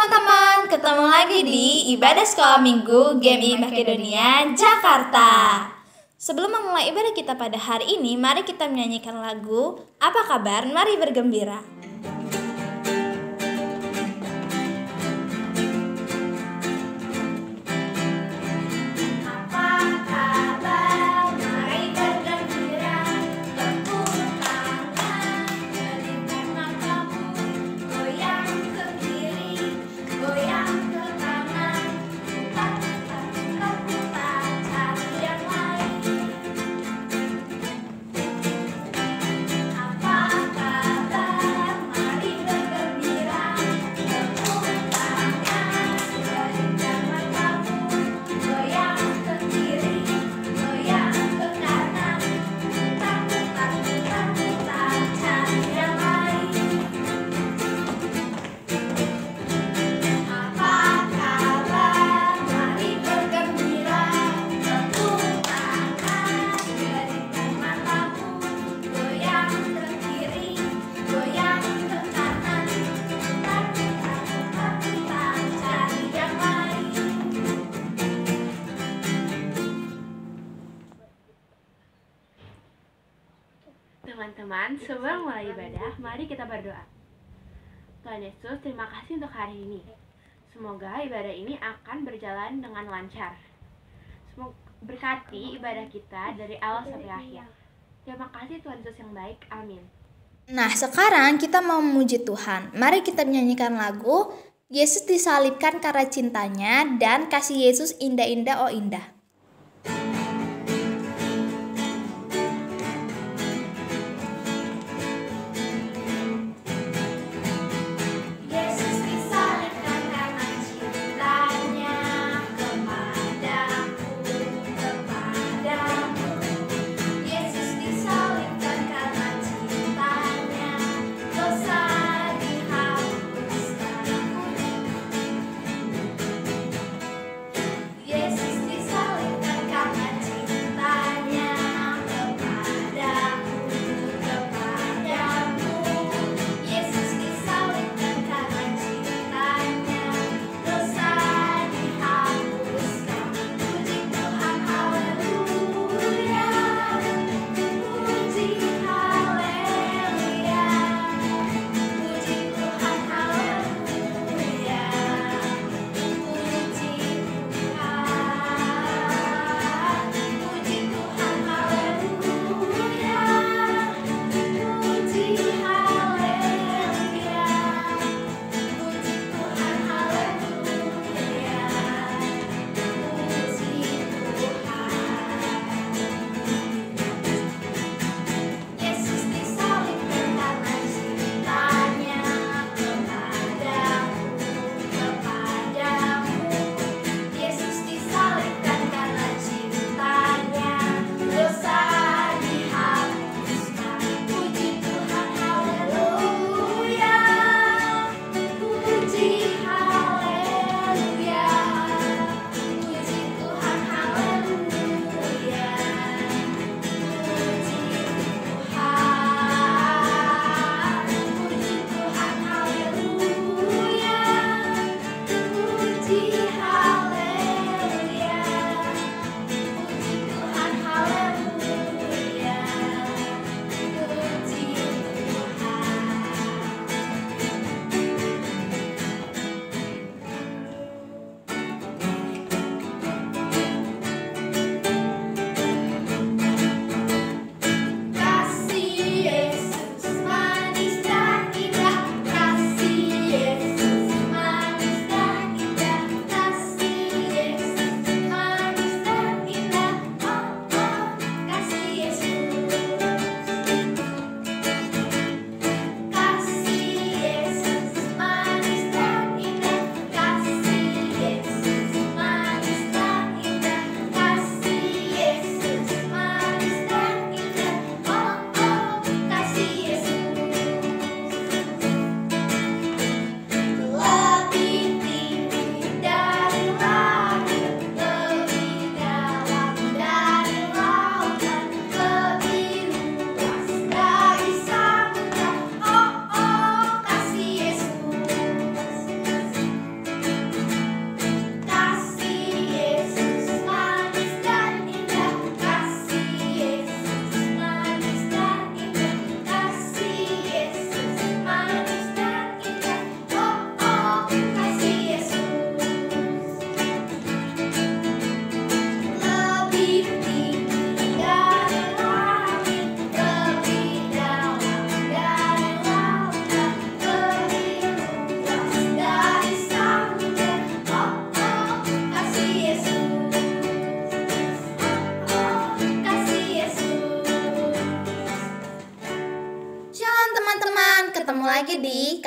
teman-teman, ketemu lagi di Ibadah Sekolah Minggu GMI Makedonia, Jakarta. Sebelum memulai ibadah kita pada hari ini, mari kita menyanyikan lagu Apa Kabar? Mari Bergembira. Teman-teman, sebelum mulai ibadah, mari kita berdoa. Tuhan Yesus, terima kasih untuk hari ini. Semoga ibadah ini akan berjalan dengan lancar. Semoga berkati ibadah kita dari awal sampai akhir. Terima kasih Tuhan Yesus yang baik. Amin. Nah, sekarang kita mau memuji Tuhan. Mari kita menyanyikan lagu Yesus disalibkan karena cintanya dan kasih Yesus indah-indah oh indah. Yesus disalibkan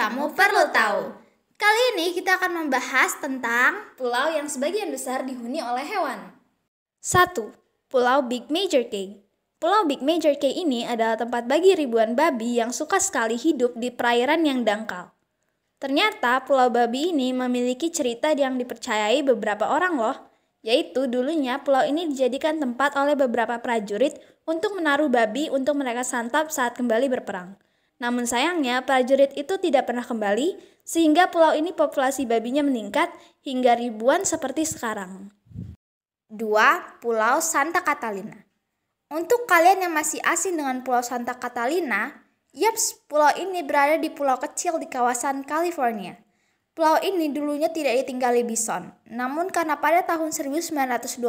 kamu perlu tahu. Kali ini kita akan membahas tentang pulau yang sebagian besar dihuni oleh hewan. 1. Pulau Big Major Cay. Pulau Big Major Cay ini adalah tempat bagi ribuan babi yang suka sekali hidup di perairan yang dangkal. Ternyata pulau babi ini memiliki cerita yang dipercayai beberapa orang loh, yaitu dulunya pulau ini dijadikan tempat oleh beberapa prajurit untuk menaruh babi untuk mereka santap saat kembali berperang. Namun sayangnya prajurit itu tidak pernah kembali, sehingga pulau ini populasi babinya meningkat hingga ribuan seperti sekarang. 2. Pulau Santa Catalina. Untuk kalian yang masih asing dengan Pulau Santa Catalina, yaps, pulau ini berada di pulau kecil di kawasan California. Pulau ini dulunya tidak ditinggali bison, namun karena pada tahun 1924,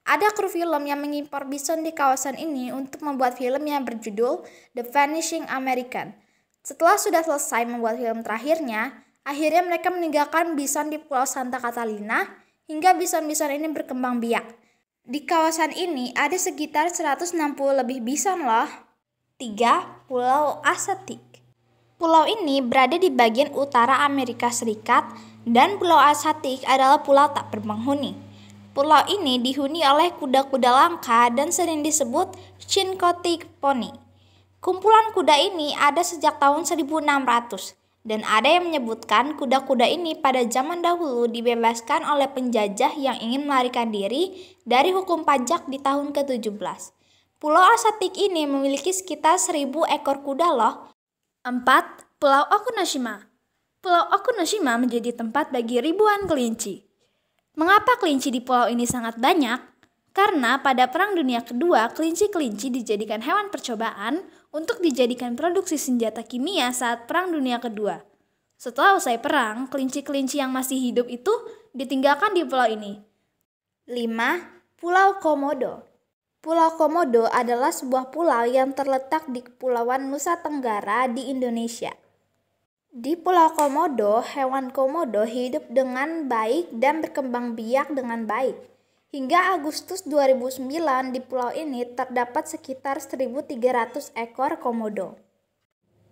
ada kru film yang mengimpor bison di kawasan ini untuk membuat film yang berjudul The Vanishing American. Setelah sudah selesai membuat film terakhirnya, akhirnya mereka meninggalkan bison di Pulau Santa Catalina hingga bison-bison ini berkembang biak. Di kawasan ini ada sekitar 160 lebih bison loh. 3. Pulau Assateague. Pulau ini berada di bagian utara Amerika Serikat dan Pulau Assateague adalah pulau tak berpenghuni. Pulau ini dihuni oleh kuda-kuda langka dan sering disebut Chincoteague Pony. Kumpulan kuda ini ada sejak tahun 1600 dan ada yang menyebutkan kuda-kuda ini pada zaman dahulu dibebaskan oleh penjajah yang ingin melarikan diri dari hukum pajak di tahun ke-17. Pulau Assateague ini memiliki sekitar 1000 ekor kuda loh. 4. Pulau Okunoshima. Pulau Okunoshima menjadi tempat bagi ribuan kelinci. Mengapa kelinci di pulau ini sangat banyak? Karena pada Perang Dunia Kedua, kelinci-kelinci dijadikan hewan percobaan untuk dijadikan produksi senjata kimia saat Perang Dunia Kedua. Setelah usai perang, kelinci-kelinci yang masih hidup itu ditinggalkan di pulau ini. 5. Pulau Komodo. Pulau Komodo adalah sebuah pulau yang terletak di Kepulauan Nusa Tenggara di Indonesia. Di Pulau Komodo, hewan komodo hidup dengan baik dan berkembang biak dengan baik. Hingga Agustus 2009 di pulau ini terdapat sekitar 1.300 ekor komodo.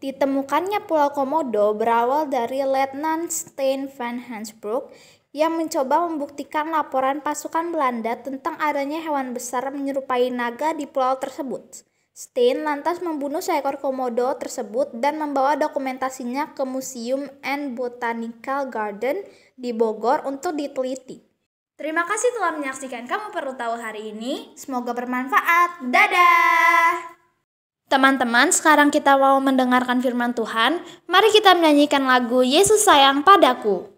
Ditemukannya Pulau Komodo berawal dari Letnan Stijn van Hansbroek yang mencoba membuktikan laporan pasukan Belanda tentang adanya hewan besar menyerupai naga di pulau tersebut. Stijn lantas membunuh seekor komodo tersebut dan membawa dokumentasinya ke Museum and Botanical Garden di Bogor untuk diteliti. Terima kasih telah menyaksikan Kamu Perlu Tahu hari ini. Semoga bermanfaat. Dadah! Teman-teman, sekarang kita mau mendengarkan firman Tuhan. Mari kita menyanyikan lagu Yesus Sayang Padaku.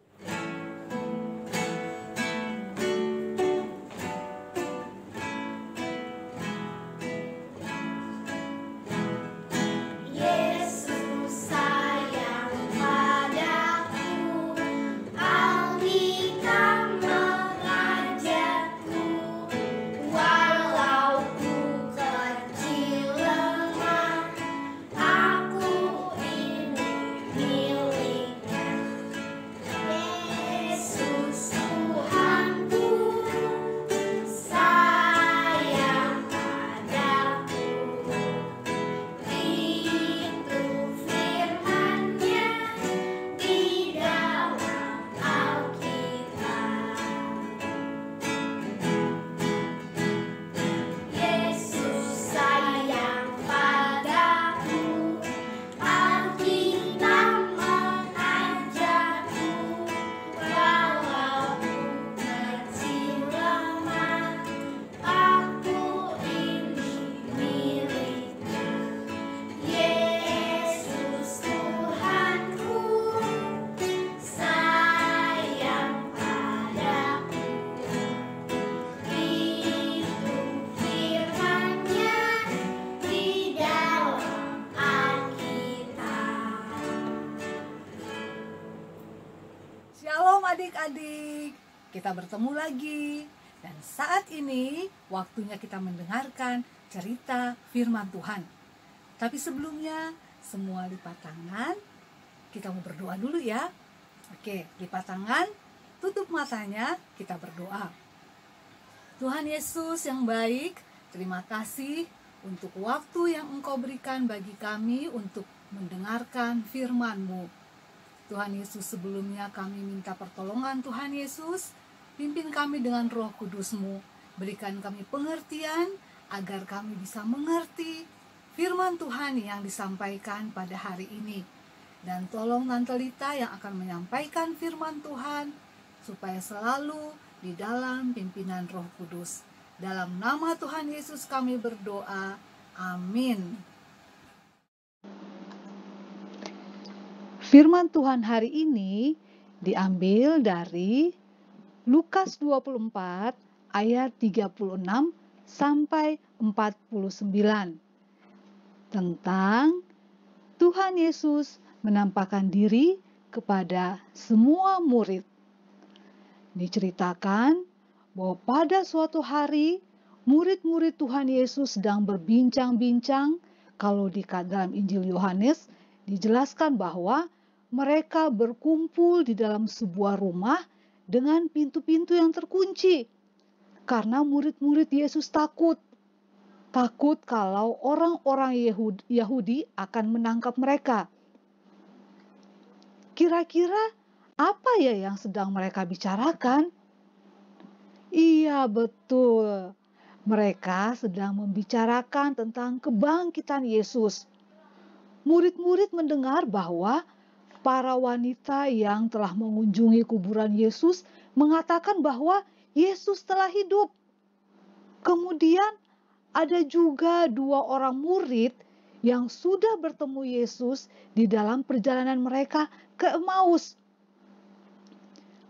adik-adik, kita bertemu lagi. Dan saat ini waktunya kita mendengarkan cerita firman Tuhan. Tapi sebelumnya, semua lipat tangan. Kita mau berdoa dulu ya. Oke, lipat tangan, tutup matanya, kita berdoa. Tuhan Yesus yang baik, terima kasih untuk waktu yang Engkau berikan bagi kami untuk mendengarkan firman-Mu. Tuhan Yesus, sebelumnya kami minta pertolongan Tuhan Yesus, pimpin kami dengan Roh Kudus-Mu, berikan kami pengertian agar kami bisa mengerti firman Tuhan yang disampaikan pada hari ini. Dan tolong Tante Lita yang akan menyampaikan firman Tuhan, supaya selalu di dalam pimpinan Roh Kudus. Dalam nama Tuhan Yesus kami berdoa, amin. Firman Tuhan hari ini diambil dari Lukas 24 ayat 36 sampai 49 tentang Tuhan Yesus menampakkan diri kepada semua murid. Diceritakan bahwa pada suatu hari murid-murid Tuhan Yesus sedang berbincang-bincang. Kalau di dalam Injil Yohanes dijelaskan bahwa mereka berkumpul di dalam sebuah rumah dengan pintu-pintu yang terkunci. Karena murid-murid Yesus takut kalau orang-orang Yahudi akan menangkap mereka. Kira-kira apa ya yang sedang mereka bicarakan? Iya, betul. Mereka sedang membicarakan tentang kebangkitan Yesus. Murid-murid mendengar bahwa para wanita yang telah mengunjungi kuburan Yesus mengatakan bahwa Yesus telah hidup. Kemudian ada juga 2 orang murid yang sudah bertemu Yesus di dalam perjalanan mereka ke Emmaus.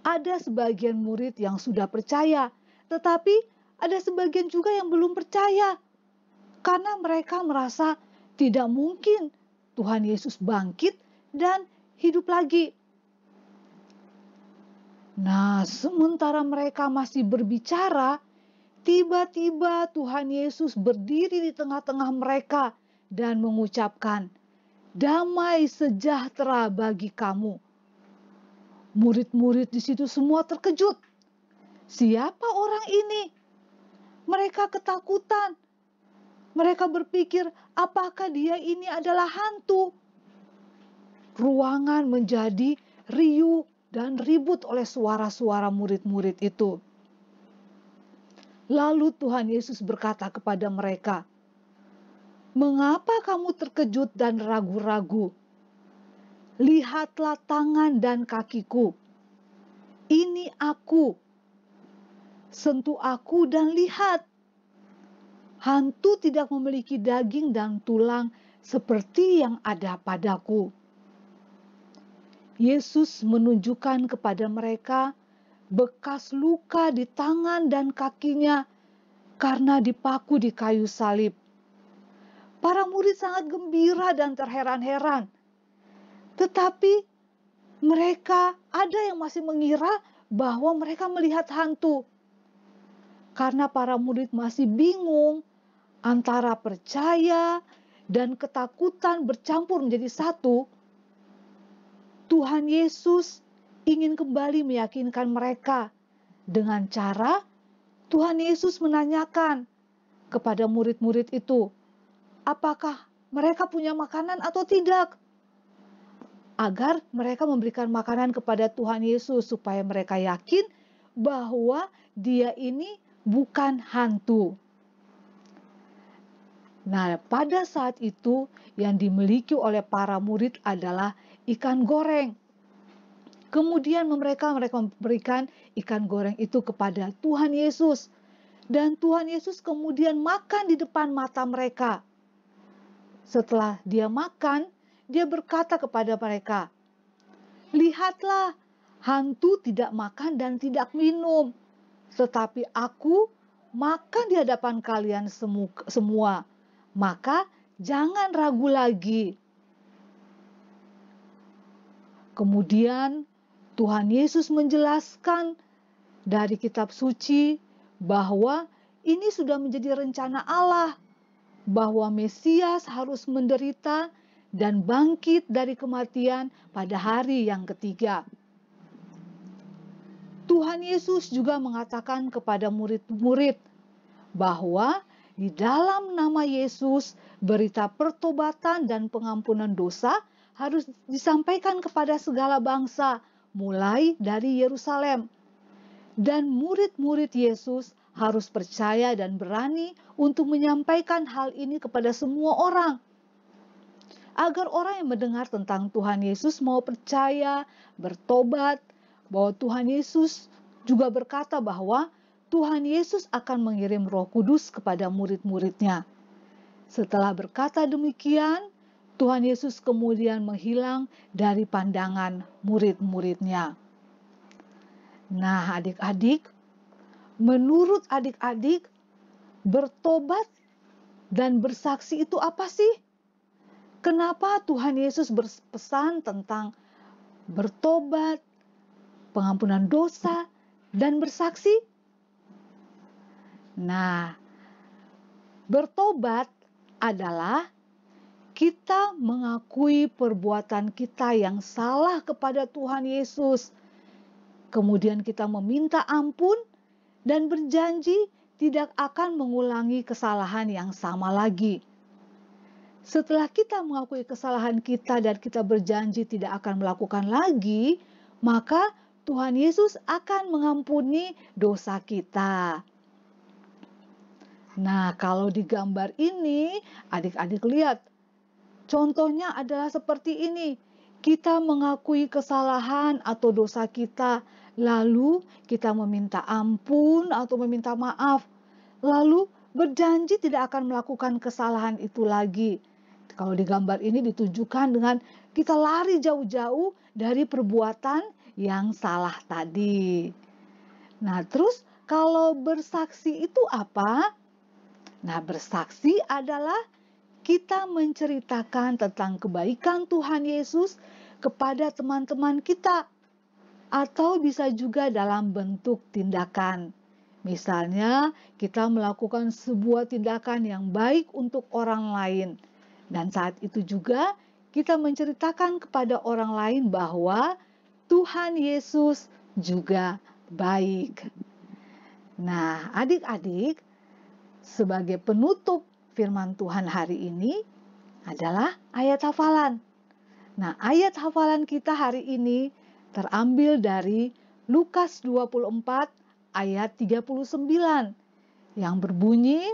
Ada sebagian murid yang sudah percaya, tetapi ada sebagian juga yang belum percaya. Karena mereka merasa tidak mungkin Tuhan Yesus bangkit dan hidup lagi. Nah, sementara mereka masih berbicara, tiba-tiba Tuhan Yesus berdiri di tengah-tengah mereka dan mengucapkan, "Damai sejahtera bagi kamu." Murid-murid di situ semua terkejut. Siapa orang ini? Mereka ketakutan. Mereka berpikir, apakah dia ini adalah hantu? Ruangan menjadi riuh dan ribut oleh suara-suara murid-murid itu. Lalu Tuhan Yesus berkata kepada mereka, "Mengapa kamu terkejut dan ragu-ragu? Lihatlah tangan dan kakiku. Ini aku. Sentuh aku dan lihat. Hantu tidak memiliki daging dan tulang seperti yang ada padaku." Yesus menunjukkan kepada mereka bekas luka di tangan dan kakinya karena dipaku di kayu salib. Para murid sangat gembira dan terheran-heran. Tetapi mereka ada yang masih mengira bahwa mereka melihat hantu. Karena para murid masih bingung antara percaya dan ketakutan bercampur menjadi satu, Tuhan Yesus ingin kembali meyakinkan mereka dengan cara Tuhan Yesus menanyakan kepada murid-murid itu, apakah mereka punya makanan atau tidak? Agar mereka memberikan makanan kepada Tuhan Yesus supaya mereka yakin bahwa dia ini bukan hantu. Nah, pada saat itu yang dimiliki oleh para murid adalah ikan goreng. Kemudian mereka memberikan ikan goreng itu kepada Tuhan Yesus. Dan Tuhan Yesus kemudian makan di depan mata mereka. Setelah dia makan, dia berkata kepada mereka, "Lihatlah, hantu tidak makan dan tidak minum. Tetapi aku makan di hadapan kalian semua. Maka jangan ragu lagi." Kemudian Tuhan Yesus menjelaskan dari kitab suci bahwa ini sudah menjadi rencana Allah, bahwa Mesias harus menderita dan bangkit dari kematian pada hari yang ketiga. Tuhan Yesus juga mengatakan kepada murid-murid bahwa di dalam nama Yesus berita pertobatan dan pengampunan dosa harus disampaikan kepada segala bangsa, mulai dari Yerusalem. Dan murid-murid Yesus harus percaya dan berani untuk menyampaikan hal ini kepada semua orang. Agar orang yang mendengar tentang Tuhan Yesus mau percaya, bertobat, bahwa Tuhan Yesus juga berkata bahwa Tuhan Yesus akan mengirim Roh Kudus kepada murid-muridnya. Setelah berkata demikian, Tuhan Yesus kemudian menghilang dari pandangan murid-muridnya. Nah, adik-adik, menurut adik-adik, bertobat dan bersaksi itu apa sih? Kenapa Tuhan Yesus berpesan tentang bertobat, pengampunan dosa, dan bersaksi? Nah, bertobat adalah kita mengakui perbuatan kita yang salah kepada Tuhan Yesus. Kemudian kita meminta ampun dan berjanji tidak akan mengulangi kesalahan yang sama lagi. Setelah kita mengakui kesalahan kita dan kita berjanji tidak akan melakukan lagi, maka Tuhan Yesus akan mengampuni dosa kita. Nah, kalau di gambar ini, adik-adik lihat, contohnya adalah seperti ini. Kita mengakui kesalahan atau dosa kita, lalu kita meminta ampun atau meminta maaf, lalu berjanji tidak akan melakukan kesalahan itu lagi. Kalau di gambar ini ditunjukkan dengan kita lari jauh-jauh dari perbuatan yang salah tadi. Nah, terus kalau bersaksi itu apa? Nah, bersaksi adalah kita menceritakan tentang kebaikan Tuhan Yesus kepada teman-teman kita. Atau bisa juga dalam bentuk tindakan. Misalnya, kita melakukan sebuah tindakan yang baik untuk orang lain. Dan saat itu juga kita menceritakan kepada orang lain bahwa Tuhan Yesus juga baik. Nah, adik-adik, sebagai penutup firman Tuhan hari ini adalah ayat hafalan. Nah, ayat hafalan kita hari ini terambil dari Lukas 24 ayat 39 yang berbunyi,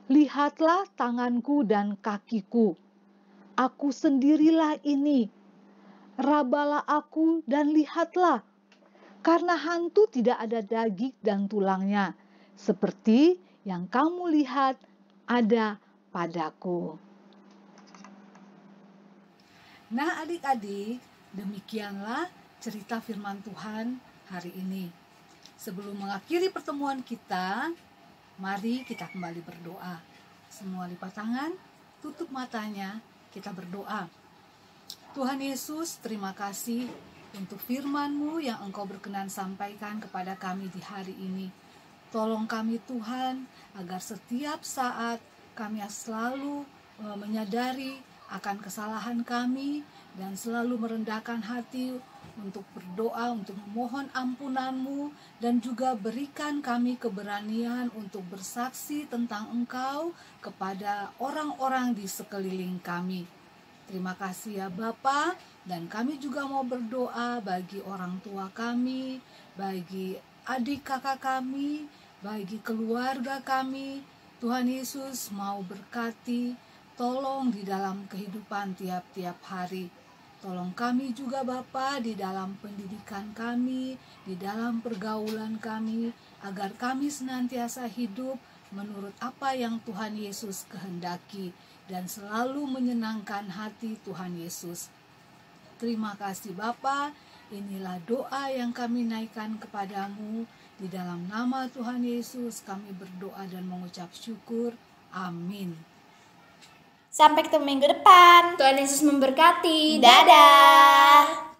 "Lihatlah tanganku dan kakiku, aku sendirilah ini. Rabalah aku dan lihatlah, karena hantu tidak ada daging dan tulangnya, seperti yang kamu lihat ada padaku." Nah, adik-adik, demikianlah cerita firman Tuhan hari ini. Sebelum mengakhiri pertemuan kita, mari kita kembali berdoa. Semua lipat tangan, tutup matanya, kita berdoa. Tuhan Yesus, terima kasih untuk firman-Mu yang Engkau berkenan sampaikan kepada kami di hari ini. Tolong kami Tuhan, agar setiap saat kami selalu menyadari akan kesalahan kami dan selalu merendahkan hati untuk berdoa, untuk memohon ampunan-Mu, dan juga berikan kami keberanian untuk bersaksi tentang Engkau kepada orang-orang di sekeliling kami. Terima kasih ya Bapa, dan kami juga mau berdoa bagi orang tua kami, bagi adik kakak kami, bagi keluarga kami. Tuhan Yesus mau berkati, tolong di dalam kehidupan tiap-tiap hari. Tolong kami juga Bapa di dalam pendidikan kami, di dalam pergaulan kami, agar kami senantiasa hidup menurut apa yang Tuhan Yesus kehendaki dan selalu menyenangkan hati Tuhan Yesus. Terima kasih Bapa, inilah doa yang kami naikkan kepadamu. Di dalam nama Tuhan Yesus kami berdoa dan mengucap syukur. Amin. Sampai ketemu minggu depan. Tuhan Yesus memberkati. Dadah.